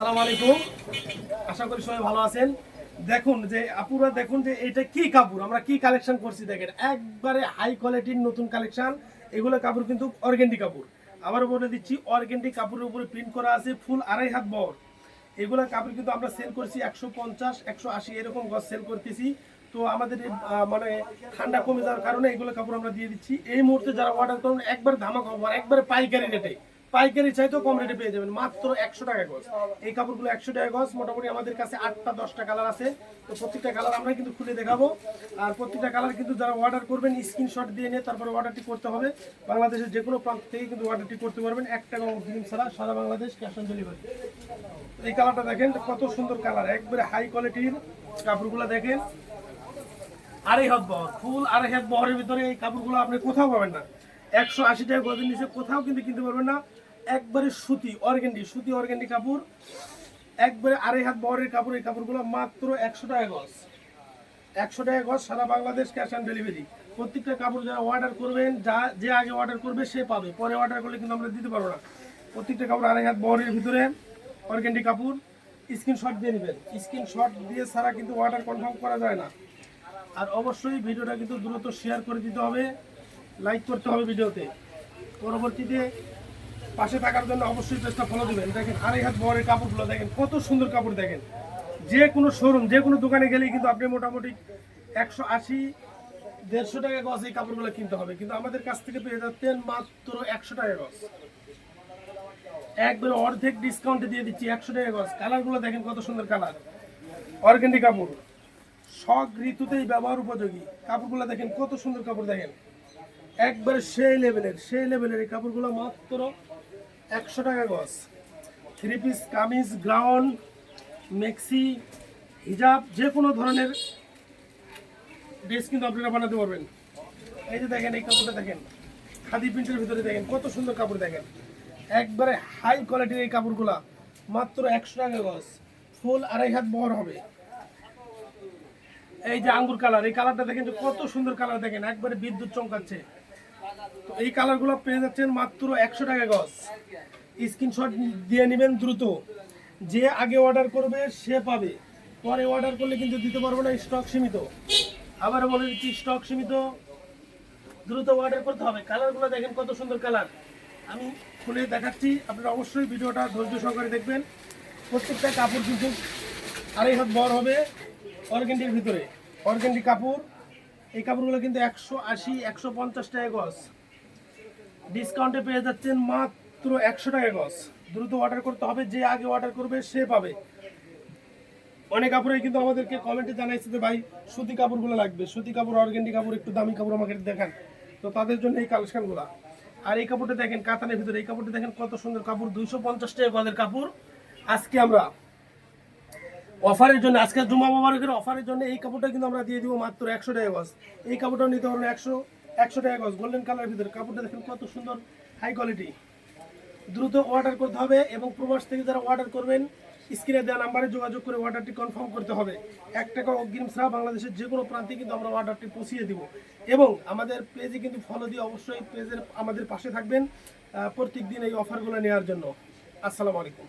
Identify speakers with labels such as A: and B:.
A: আসসালামু আলাইকুম। আশা করি সবাই ভালো আছেন। দেখুন যে আপুরা দেখুন যে এটা কি কাপড়, আমরা কি কালেকশন করছি দেখেন, একবারে হাই কোয়ালিটির নতুন কালেকশন। এগুলো কাপড় কিন্তু অর্গেন্ডি কাপড়। আবার বলে দিচ্ছি, অর্গেন্ডি কাপড়ের উপরে প্রিন্ট করা আছে ফুল 2.5 হাত বহর। এগুলো কাপড় কিন্তু আমরা সেল করছি 150 180 এরকম গজ সেল করতেছি। তো আমাদের মানে ঠান্ডা কমে যাওয়ার কারণে এগুলো কাপড় আমরা দিয়ে দিচ্ছি। এই মুহূর্তে যারা অর্ডার করুন একবার ধামাকা অফার, একবারে পাইকারি রেটে, পাইকারি চাইতেও কম রেটে পেয়ে যাবেন মাত্র 100 টাকা গজ। এই কাপড়গুলো 100 টাকা গজ। মোটামুটি আমাদের কাছে 8টা 10টা কালার আছে। তো প্রত্যেকটা কালার আমরা কিন্তু খুলে দেখাবো। আর প্রত্যেকটা কালার কিন্তু যারা অর্ডার করবেন স্ক্রিনশট দিয়ে নিয়ে তারপরে অর্ডারটি করতে হবে। বাংলাদেশের যে কোনো প্রান্ত থেকে কিন্তু অর্ডারটি করতে পারবেন, 1 টাকা অগ্রিম ছাড়া, সারা বাংলাদেশ ক্যাশ অন ডেলিভারি। এই কালারটা দেখেন কত সুন্দর কালার, একবারে হাই কোয়ালিটির কাপড়গুলো দেখেন। 2.5 হাত বহর, ফুল 2.5 হাত বহরের ভিতরে এই কাপড়গুলো আপনি কোথাও পাবেন না। 180 টাকা গজের নিচে কোথাও কিন্তু কিনতে পারবেন না। একবারে সুতি অর্গেন্ডি, সুতি অর্গেন্ডি কাপড়, একবারে 2.5 হাত বহরের কাপড়। এই কাপড়গুলো মাত্র 100 টাকা গজ, 100 টাকা গজ, সারা বাংলাদেশ ক্যাশ অন ডেলিভারি। প্রত্যেকটা কাপড় যারা অর্ডার করবেন, যে আগে অর্ডার করবে সে পাবে, পরে অর্ডার করলে কিন্তু আমরা দিতে পারবো না। প্রত্যেকটা কাপড় 2.5 হাত বহরের ভিতরে অর্গেন্ডি কাপড়। স্ক্রিনশট দিয়ে নেবেন, স্ক্রিনশট দিয়ে ছাড়া কিন্তু অর্ডার কনফার্ম করা যায় না। আর অবশ্যই ভিডিওটা কিন্তু দ্রুত শেয়ার করে দিতে হবে, লাইক করতে হবে ভিডিওতে। পরবর্তীতে পাশে থাকার জন্য অবশ্যই পেজটা ফলো দিবেন। দেখেন 2.5 হাত বহরের কাপড়গুলো দেখেন কত সুন্দর কাপড়। দেখেন যে কোনো শোরুম, যে কোনো দোকানে গেলেই কিন্তু আপনি মোটামুটি 180 150 টাকা গজ এই কাপড়গুলো কিনতে হবে, কিন্তু আমাদের কাছ থেকে পেয়ে যাচ্ছেন মাত্র 100 টাকা গজ। একবারে অর্ধেক ডিসকাউন্টে দিয়ে দিচ্ছি 100 টাকা গজ। কালারগুলো দেখেন কত সুন্দর কালার, অর্গেন্ডি কাপড়, সব ঋতুতেই ব্যবহার উপযোগী। কাপড়গুলো দেখেন কত সুন্দর কাপড়, দেখেন একবারে সেই লেভেলের এই কাপড়গুলো মাত্র 100 টাকা গজ। 3 পিস কামিজ, গ্রাউন্ড, মেক্সি, হিজাব, যে কোনো ধরনের ড্রেস কিন্তু আপনারা বানাতে পারবেন। এই যে দেখেন এই কাপড়টা দেখেন, খাদি প্রিন্টের ভিতরে দেখেন কত সুন্দর কাপড়। দেখেন একবারে হাই কোয়ালিটির এই কাপড়গুলা মাত্র 100 টাকা গজ, ফুল 2.5 হাত বহর হবে। এই যে আঙ্গুর কালার, এই কালারটা দেখেন যে কত সুন্দর কালার, দেখেন একবারে বিদ্যুৎ চমকাচ্ছে। তো এই কালারগুলো পেয়ে যাচ্ছেন মাত্র 100 টাকা গজ। স্ক্রিনশট দিয়ে নেবেন দ্রুত, যে আগে অর্ডার করবে সে পাবে, পরে অর্ডার করলে কিন্তু দিতে পারবো না, স্টক সীমিত। আবার বলে দিচ্ছি স্টক সীমিত, দ্রুত অর্ডার করতে হবে। কালারগুলো দেখেন কত সুন্দর কালার, আমি খুলে দেখাচ্ছি, আপনারা অবশ্যই ভিডিওটা ধৈর্য সহকারে দেখবেন। প্রত্যেকটা কাপড় কিন্তু 2.5 হাত বড় হবে, অর্গেন্ডির ভিতরে অর্গেন্ডি কাপড়। এই কাপড়গুলো কিন্তু 180 150 টাকা গজ, ডিসকাউন্টে পেয়ে যাচ্ছেন মাত্র 100 টাকা গজ। দ্রুত অর্ডার করতে হবে, যে আগে অর্ডার করবে সে পাবে। অনেক কাপড়ে কিন্তু আমাদেরকে কমেন্টে জানাইছে যে ভাই সুতি কাপড়গুলো লাগবে, সুতি কাপড়, অর্গেন্ডি কাপড়, একটু দামি কাপড় আমাকে দেখান। তো তাদের জন্য এই কালেকশনগুলো। আর এই কাপড়টা দেখেন কাতানের ভিতরে, এই কাপড়টা দেখেন কত সুন্দর কাপড়, 250 টাকা গজের কাপড়। আজকে আমরা অফারের জন্য, আজকে জুমা মোবারকের অফারের জন্য এই কাপড়টা কিন্তু আমরা দিয়ে দিব মাত্র 100 টাকা গজ। এই কাপড়টাও নিতে পারবেন 100 টাকা গজ, গোল্ডেন কালারের ভিতরে। কাপড়টা দেখেন কত সুন্দর, হাই কোয়ালিটি। দ্রুত অর্ডার করতে হবে, এবং প্রবাস থেকে যারা অর্ডার করবেন স্ক্রিনে দেওয়া নাম্বারে যোগাযোগ করে অর্ডারটি কনফার্ম করতে হবে। 1 টাকা অগ্রিম ছাড়া বাংলাদেশের যে কোনো প্রান্তে কিন্তু আমরা অর্ডারটি পৌঁছিয়ে দিব। এবং আমাদের পেজে কিন্তু ফলো দিয়ে অবশ্যই পেজের আমাদের পাশে থাকবেন প্রত্যেক দিন এই অফারগুলো নেওয়ার জন্য। আসসালামু আলাইকুম।